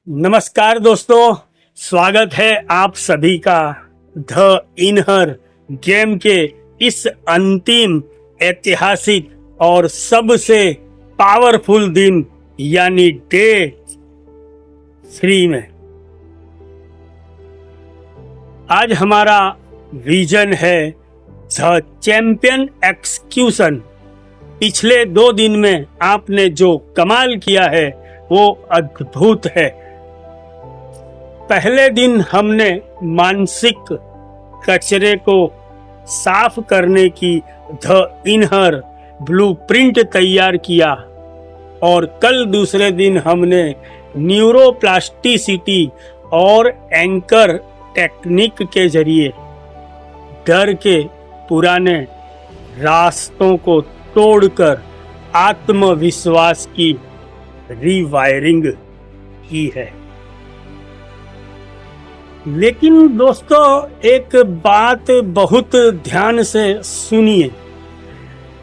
नमस्कार दोस्तों, स्वागत है आप सभी का द इनहर गेम के इस अंतिम ऐतिहासिक और सबसे पावरफुल दिन यानी डे 3 में। आज हमारा विजन है द चैंपियन एक्सक्यूशन। पिछले 2 दिन में आपने जो कमाल किया है वो अद्भुत है। पहले दिन हमने मानसिक कचरे को साफ करने की द इनहर ब्लूप्रिंट तैयार किया और कल दूसरे दिन हमने न्यूरोप्लास्टिसिटी और एंकर टेक्निक के जरिए डर के पुराने रास्तों को तोड़कर आत्मविश्वास की रीवायरिंग की है। लेकिन दोस्तों, एक बात बहुत ध्यान से सुनिए।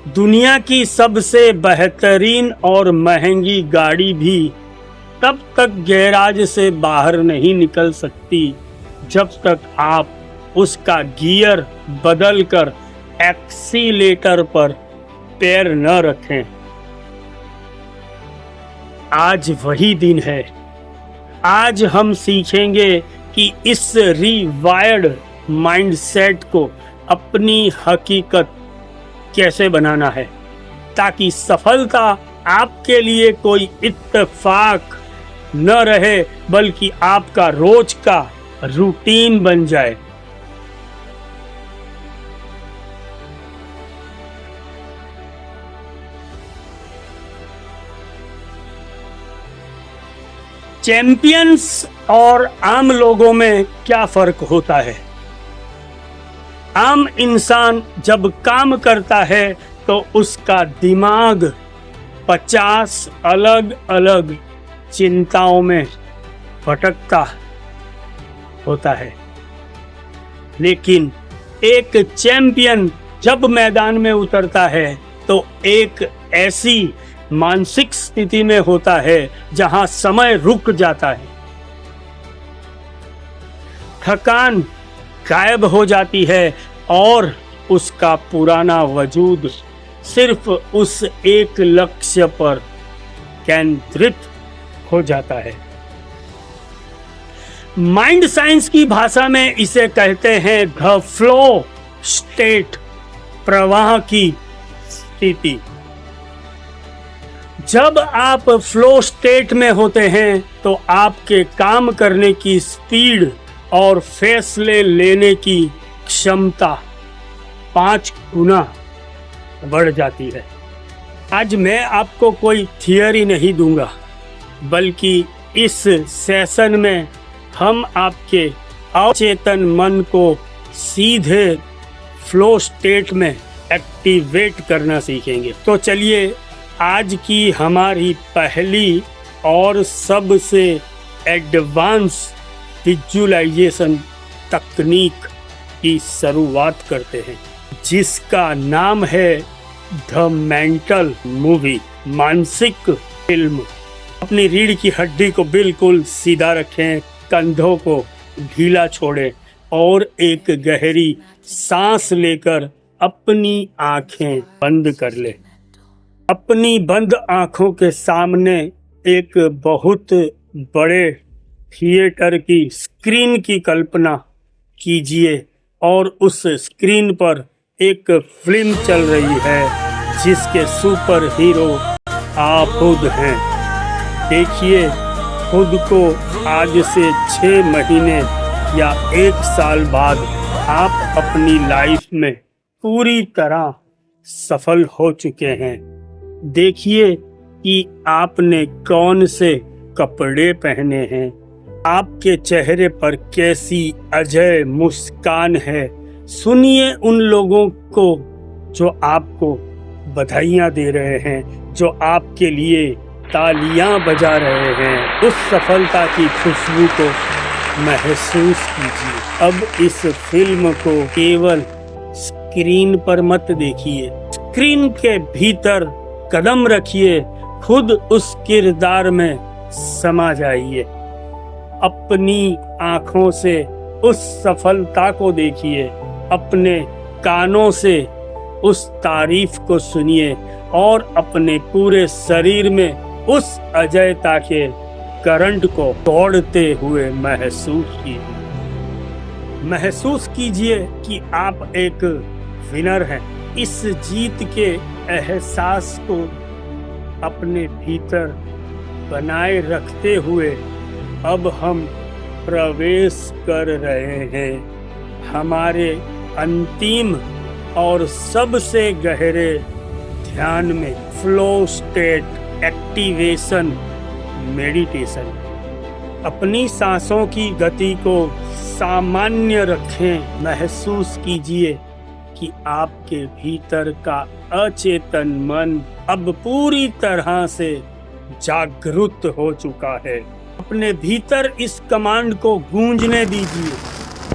दुनिया की सबसे बेहतरीन और महंगी गाड़ी भी तब तक गैराज से बाहर नहीं निकल सकती जब तक आप उसका गियर बदलकर एक्सीलेटर पर पैर न रखें। आज वही दिन है। आज हम सीखेंगे कि इस रीवायर्ड माइंडसेट को अपनी हकीकत कैसे बनाना है, ताकि सफलता आपके लिए कोई इत्तेफाक न रहे बल्कि आपका रोज का रूटीन बन जाए। चैंपियंस और आम लोगों में क्या फर्क होता है? आम इंसान जब काम करता है तो उसका दिमाग 50 अलग अलग चिंताओं में भटकता होता है। लेकिन एक चैंपियन जब मैदान में उतरता है तो एक ऐसी मानसिक स्थिति में होता है जहां समय रुक जाता है, थकान गायब हो जाती है और उसका पुराना वजूद सिर्फ उस एक लक्ष्य पर केंद्रित हो जाता है। माइंड साइंस की भाषा में इसे कहते हैं द फ्लो स्टेट, प्रवाह की स्थिति। जब आप फ्लो स्टेट में होते हैं तो आपके काम करने की स्पीड और फैसले लेने की क्षमता 5 गुना बढ़ जाती है। आज मैं आपको कोई थियरी नहीं दूंगा, बल्कि इस सेशन में हम आपके अचेतन मन को सीधे फ्लो स्टेट में एक्टिवेट करना सीखेंगे। तो चलिए आज की हमारी पहली और सबसे एडवांस विजुअलाइजेशन तकनीक की शुरुआत करते हैं, जिसका नाम है द मेंटल मूवी, मानसिक फिल्म। अपनी रीढ़ की हड्डी को बिल्कुल सीधा रखें, कंधों को ढीला छोड़ें और एक गहरी सांस लेकर अपनी आंखें बंद कर लें। अपनी बंद आंखों के सामने एक बहुत बड़े थिएटर की स्क्रीन की कल्पना कीजिए और उस स्क्रीन पर एक फिल्म चल रही है जिसके सुपर हीरो आप खुद हैं। देखिए खुद को आज से 6 महीने या 1 साल बाद आप अपनी लाइफ में पूरी तरह सफल हो चुके हैं। देखिए कि आपने कौन से कपड़े पहने हैं, आपके चेहरे पर कैसी अजय मुस्कान है। सुनिए उन लोगों को जो आपको बधाइयाँ दे रहे हैं, जो आपके लिए तालियां बजा रहे हैं। उस सफलता की खुशबू को महसूस कीजिए। अब इस फिल्म को केवल स्क्रीन पर मत देखिए, स्क्रीन के भीतर कदम रखिए, खुद उस किरदार में समा जाइए। अपनी आंखों से उस सफलता को देखिए, अपने कानों से उस तारीफ को सुनिए और अपने पूरे शरीर में उस अजयता के करंट को दौड़ते हुए महसूस कीजिए कि आप एक विनर हैं। इस जीत के एहसास को अपने भीतर बनाए रखते हुए अब हम प्रवेश कर रहे हैं हमारे अंतिम और सबसे गहरे ध्यान में, फ्लो स्टेट एक्टिवेशन मेडिटेशन। अपनी सांसों की गति को सामान्य रखें। महसूस कीजिए कि आपके भीतर का अचेतन मन अब पूरी तरह से जागरूक हो चुका है। अपने भीतर इस कमांड को गूंजने दीजिए,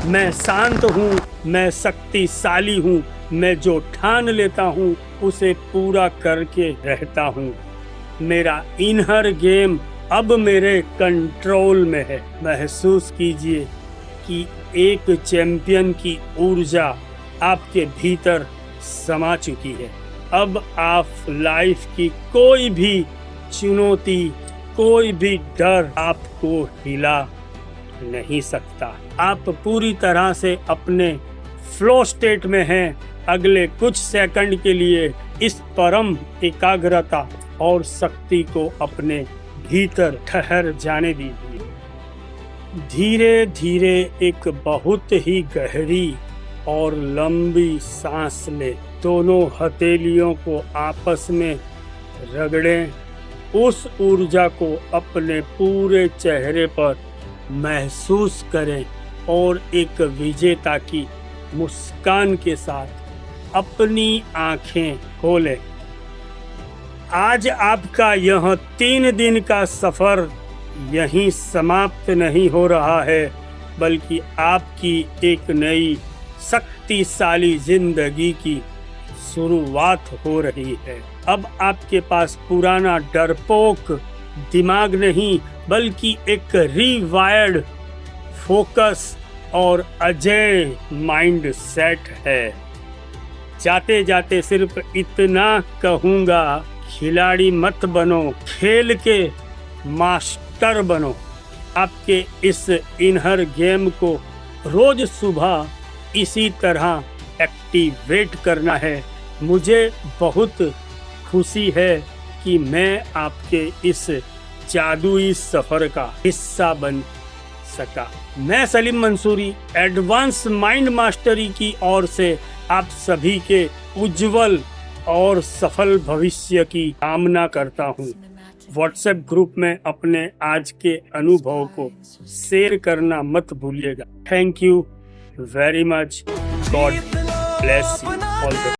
मैं शांत हूँ, मैं शक्तिशाली हूँ, मैं जो ठान लेता हूँ उसे पूरा करके रहता हूँ। मेरा इनर गेम अब मेरे कंट्रोल में है। महसूस कीजिए कि एक चैंपियन की ऊर्जा आपके भीतर समा चुकी है। अब आप लाइफ की कोई भी चुनौती, कोई भी डर आपको हिला नहीं सकता। आप पूरी तरह से अपने फ्लो स्टेट में हैं। अगले कुछ सेकंड के लिए इस परम एकाग्रता और शक्ति को अपने भीतर ठहर जाने दीजिए। धीरे धीरे एक बहुत ही गहरी और लंबी सांस लें। दोनों हथेलियों को आपस में रगड़ें। उस ऊर्जा को अपने पूरे चेहरे पर महसूस करें और एक विजेता की मुस्कान के साथ अपनी आंखें खोलें। आज आपका यह 3 दिन का सफर यहीं समाप्त नहीं हो रहा है, बल्कि आपकी एक नई शक्तिशाली जिंदगी की शुरुआत हो रही है। अब आपके पास पुराना डरपोक दिमाग नहीं, बल्कि एक रिवायर्ड फोकस और अजय माइंड सेट है। जाते जाते सिर्फ इतना कहूँगा, खिलाड़ी मत बनो, खेल के मास्टर बनो। आपके इस इनर गेम को रोज सुबह इसी तरह एक्टिवेट करना है। मुझे बहुत खुशी है कि मैं आपके इस जादुई सफर का हिस्सा बन सका। मैं Salim Mansuri advance mind mastery की ओर से आप सभी के उज्जवल और सफल भविष्य की कामना करता हूँ। व्हाट्सएप ग्रुप में अपने आज के अनुभव को शेयर करना मत भूलिएगा। Thank you very much. God bless you all.